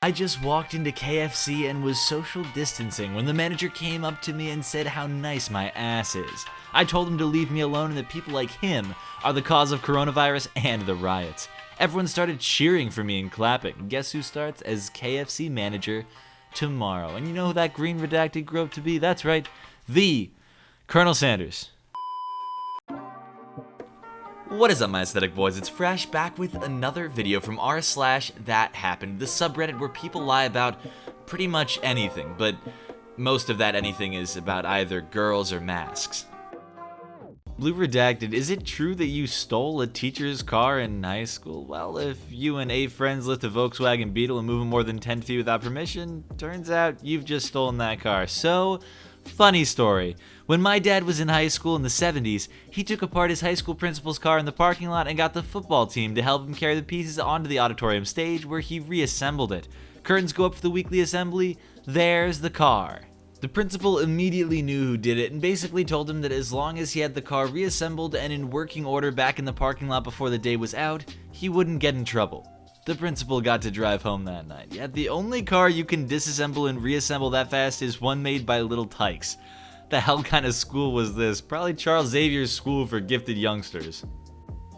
I just walked into KFC and was social distancing when the manager came up to me and said how nice my ass is. I told him to leave me alone and that people like him are the cause of coronavirus and the riots. Everyone started cheering for me and clapping. Guess who starts as KFC manager tomorrow? And you know who that green redacted grew up to be? That's right, the Colonel Sanders. What is up, my aesthetic boys? It's Fresh back with another video from r/ThatHappened, the subreddit where people lie about pretty much anything, but most of that anything is about either girls or masks. Blue Redacted, is it true that you stole a teacher's car in high school? Well, if you and 8 friends lift a Volkswagen Beetle and move them more than 10 feet without permission, turns out you've just stolen that car. So, funny story. When my dad was in high school in the 70s, he took apart his high school principal's car in the parking lot and got the football team to help him carry the pieces onto the auditorium stage where he reassembled it. Curtains go up for the weekly assembly, there's the car. The principal immediately knew who did it and basically told him that as long as he had the car reassembled and in working order back in the parking lot before the day was out, he wouldn't get in trouble. The principal got to drive home that night, yet the only car you can disassemble and reassemble that fast is one made by Little Tykes. The hell kind of school was this? Probably Charles Xavier's school for gifted youngsters.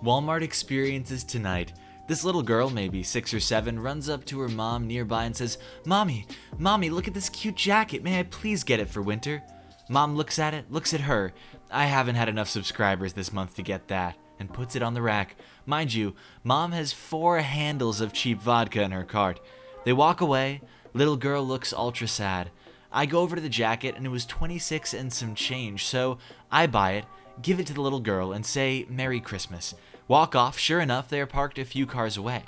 Walmart experiences tonight. This little girl, maybe 6 or 7, runs up to her mom nearby and says, Mommy, look at this cute jacket. May I please get it for winter? Mom looks at it, looks at her. I haven't had enough subscribers this month to get that, and puts it on the rack. Mind you, Mom has 4 handles of cheap vodka in her cart. They walk away. Little girl looks ultra sad. I go over to the jacket and it was 26 and some change, so I buy it, give it to the little girl, and say, Merry Christmas. Walk off. Sure enough, they are parked a few cars away.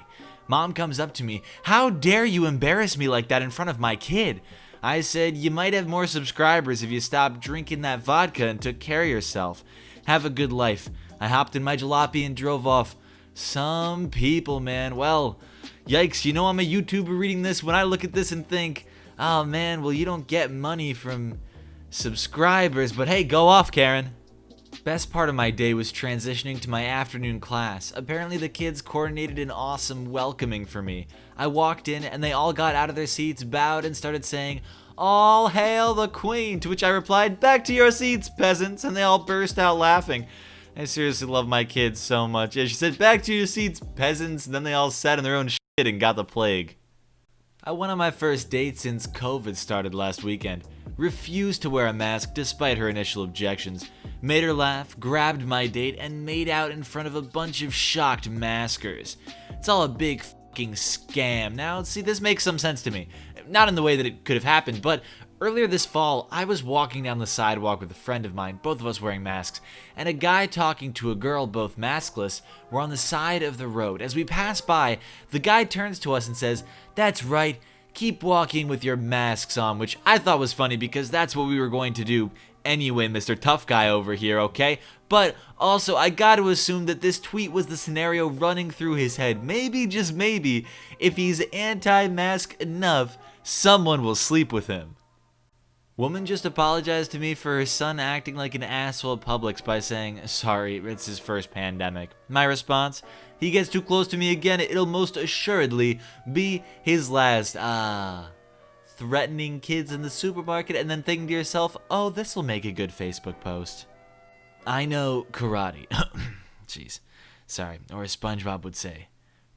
Mom comes up to me. How dare you embarrass me like that in front of my kid? I said, you might have more subscribers if you stopped drinking that vodka and took care of yourself. Have a good life. I hopped in my jalopy and drove off. Some people, man, well, yikes, you know I'm a YouTuber reading this when I look at this and think, oh man, well you don't get money from subscribers, but hey, go off, Karen. Best part of my day was transitioning to my afternoon class. Apparently the kids coordinated an awesome welcoming for me. I walked in and they all got out of their seats, bowed, and started saying, All hail the queen, to which I replied, Back to your seats, peasants, and they all burst out laughing. I seriously love my kids so much. Yeah, she said, Back to your seats, peasants, and then they all sat in their own shit and got the plague. I went on my first date since COVID started last weekend. Refused to wear a mask despite her initial objections. Made her laugh, grabbed my date, and made out in front of a bunch of shocked maskers. It's all a big fucking scam. Now, see, this makes some sense to me. Not in the way that it could have happened, but earlier this fall, I was walking down the sidewalk with a friend of mine, both of us wearing masks, and a guy talking to a girl, both maskless, were on the side of the road. As we passed by, the guy turns to us and says, That's right, keep walking with your masks on, which I thought was funny because that's what we were going to do anyway, Mr. Tough Guy over here, okay? But also, I gotta assume that this tweet was the scenario running through his head. Maybe, just maybe, if he's anti-mask enough, someone will sleep with him. Woman just apologized to me for her son acting like an asshole at Publix by saying, Sorry, it's his first pandemic. My response, he gets too close to me again, it'll most assuredly be his last. Threatening kids in the supermarket and then thinking to yourself, oh, this will make a good Facebook post. I know karate. Jeez. Sorry. Or as SpongeBob would say,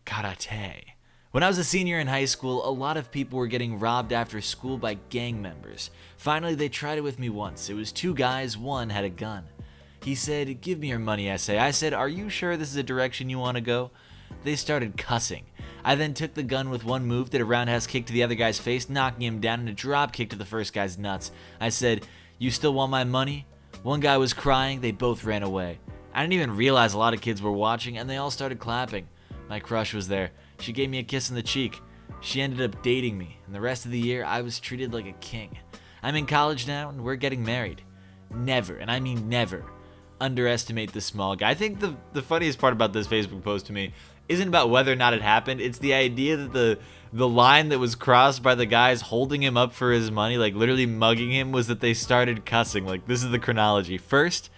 karate. When I was a senior in high school, a lot of people were getting robbed after school by gang members. Finally, they tried it with me once. It was 2 guys, one had a gun. He said, Give me your money, essay. I said, Are you sure this is a direction you want to go? They started cussing. I then took the gun with one move, did a roundhouse kick to the other guy's face, knocking him down, and a drop kick to the first guy's nuts. I said, You still want my money? One guy was crying, they both ran away. I didn't even realize a lot of kids were watching, and they all started clapping. My crush was there. She gave me a kiss on the cheek. She ended up dating me, and the rest of the year I was treated like a king. I'm in college now, and we're getting married. Never, and I mean never, underestimate the small guy. I think the funniest part about this Facebook post to me isn't about whether or not it happened. It's the idea that the line that was crossed by the guys holding him up for his money, like literally mugging him, was that they started cussing. Like, this is the chronology. First,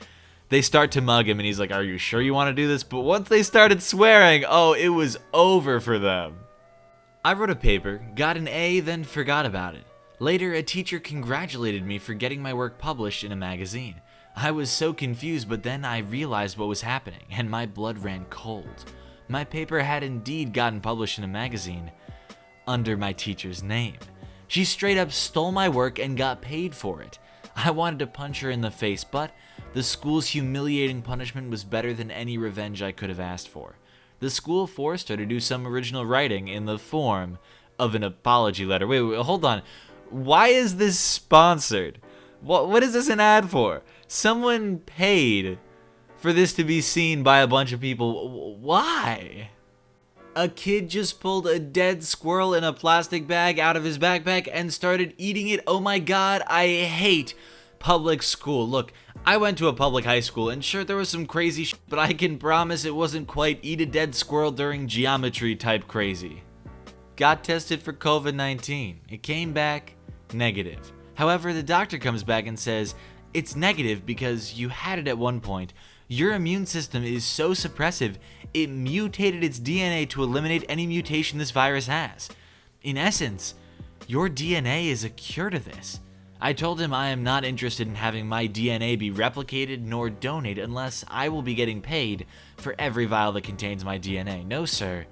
they start to mug him, and he's like, Are you sure you want to do this? But once they started swearing, oh, it was over for them. I wrote a paper, got an A, then forgot about it. Later, a teacher congratulated me for getting my work published in a magazine. I was so confused, but then I realized what was happening, and my blood ran cold. My paper had indeed gotten published in a magazine under my teacher's name. She straight up stole my work and got paid for it. I wanted to punch her in the face, but the school's humiliating punishment was better than any revenge I could have asked for. The school forced her to do some original writing in the form of an apology letter. Wait, hold on. Why is this sponsored? What is this an ad for? Someone paid for this to be seen by a bunch of people. Why? A kid just pulled a dead squirrel in a plastic bag out of his backpack and started eating it. Oh my god, I hate public school. Look, I went to a public high school, and sure, there was some crazy shit, but I can promise it wasn't quite eat a dead squirrel during geometry type crazy. Got tested for COVID-19. It came back negative. However, the doctor comes back and says, it's negative because you had it at one point. Your immune system is so suppressive, it mutated its DNA to eliminate any mutation this virus has. In essence, your DNA is a cure to this. I told him I am not interested in having my DNA be replicated nor donated unless I will be getting paid for every vial that contains my DNA. No, sir,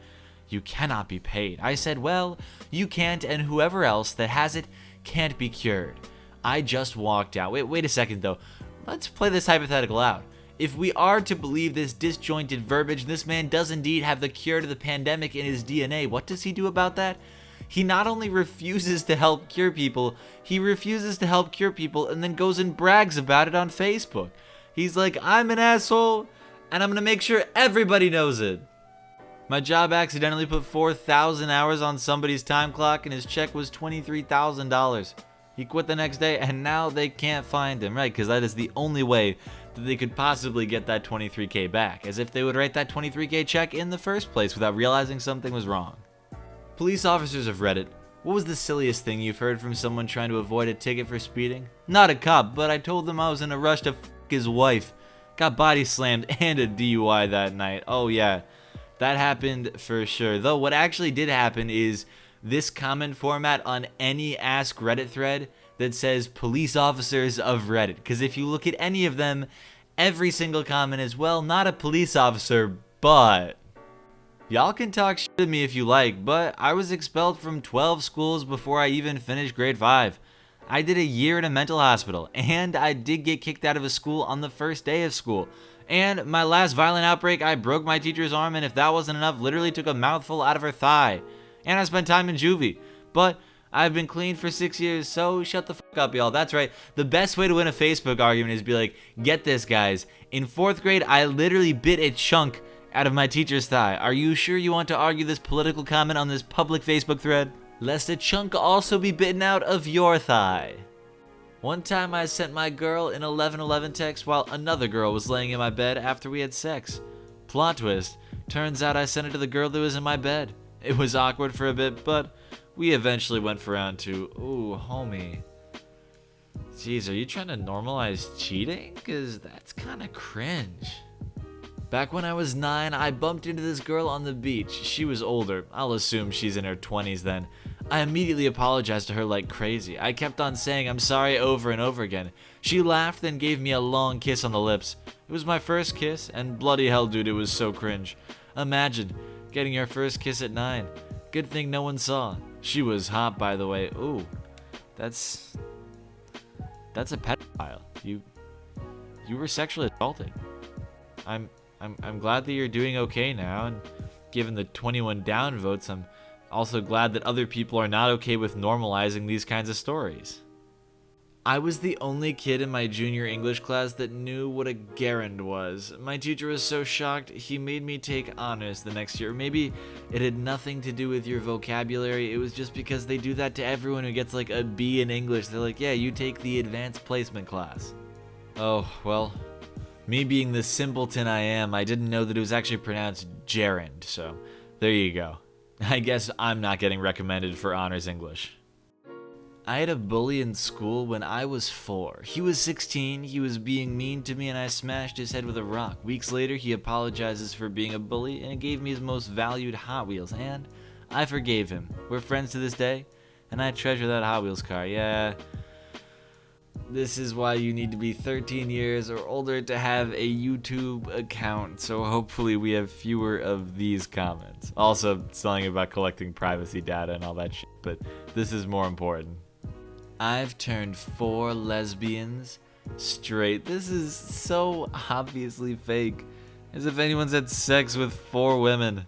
you cannot be paid. I said, well, you can't, and whoever else that has it can't be cured. I just walked out. Wait a second, though. Let's play this hypothetical out. If we are to believe this disjointed verbiage, this man does indeed have the cure to the pandemic in his DNA. What does he do about that? He not only refuses to help cure people, he refuses to help cure people and then goes and brags about it on Facebook. He's like, I'm an asshole, and I'm gonna make sure everybody knows it. My job accidentally put 4,000 hours on somebody's time clock, and his check was $23,000. He quit the next day, and now they can't find him, right? Because that is the only way that they could possibly get that $23K back, as if they would write that $23K check in the first place without realizing something was wrong. Police officers of Reddit, what was the silliest thing you've heard from someone trying to avoid a ticket for speeding? Not a cop, but I told them I was in a rush to f*** his wife. Got body slammed and a DUI that night. Oh yeah, that happened for sure. Though what actually did happen is this comment format on any Ask Reddit thread that says police officers of Reddit. Because if you look at any of them, every single comment is, well, not a police officer, but... Y'all can talk shit to me if you like, but I was expelled from 12 schools before I even finished grade 5. I did a year in a mental hospital, and I did get kicked out of a school on the first day of school. And my last violent outbreak, I broke my teacher's arm, and if that wasn't enough, literally took a mouthful out of her thigh. And I spent time in juvie. But I've been clean for 6 years, so shut the fuck up, y'all. That's right. The best way to win a Facebook argument is be like, get this, guys. In 4th grade, I literally bit a chunk out of my teacher's thigh. Are you sure you want to argue this political comment on this public Facebook thread? Lest a chunk also be bitten out of your thigh. One time I sent my girl an 1111 text while another girl was laying in my bed after we had sex. Plot twist. Turns out I sent it to the girl that was in my bed. It was awkward for a bit, but we eventually went for round 2. Ooh, homie. Jeez, are you trying to normalize cheating? Cause that's kinda cringe. Back when I was 9, I bumped into this girl on the beach. She was older. I'll assume she's in her 20s then. I immediately apologized to her like crazy. I kept on saying I'm sorry over and over again. She laughed and gave me a long kiss on the lips. It was my first kiss, and bloody hell, dude, it was so cringe. Imagine getting your first kiss at 9. Good thing no one saw. She was hot, by the way. Ooh, that's a pedophile. You were sexually assaulted. I'm glad that you're doing okay now, and given the 21 down votes, I'm also glad that other people are not okay with normalizing these kinds of stories. I was the only kid in my junior English class that knew what a gerund was. My teacher was so shocked, he made me take honors the next year. Maybe it had nothing to do with your vocabulary, it was just because they do that to everyone who gets like a B in English. They're like, yeah, you take the advanced placement class. Oh, well... Me being the simpleton I am, I didn't know that it was actually pronounced gerund, so there you go. I guess I'm not getting recommended for honors English. I had a bully in school when I was 4. He was 16, he was being mean to me, and I smashed his head with a rock. Weeks later, he apologizes for being a bully and gave me his most valued Hot Wheels, and I forgave him. We're friends to this day, and I treasure that Hot Wheels car. Yeah. This is why you need to be 13 years or older to have a YouTube account, so hopefully we have fewer of these comments. Also, telling about collecting privacy data and all that shit, but this is more important. I've turned 4 lesbians straight. This is so obviously fake. As if anyone's had sex with 4 women.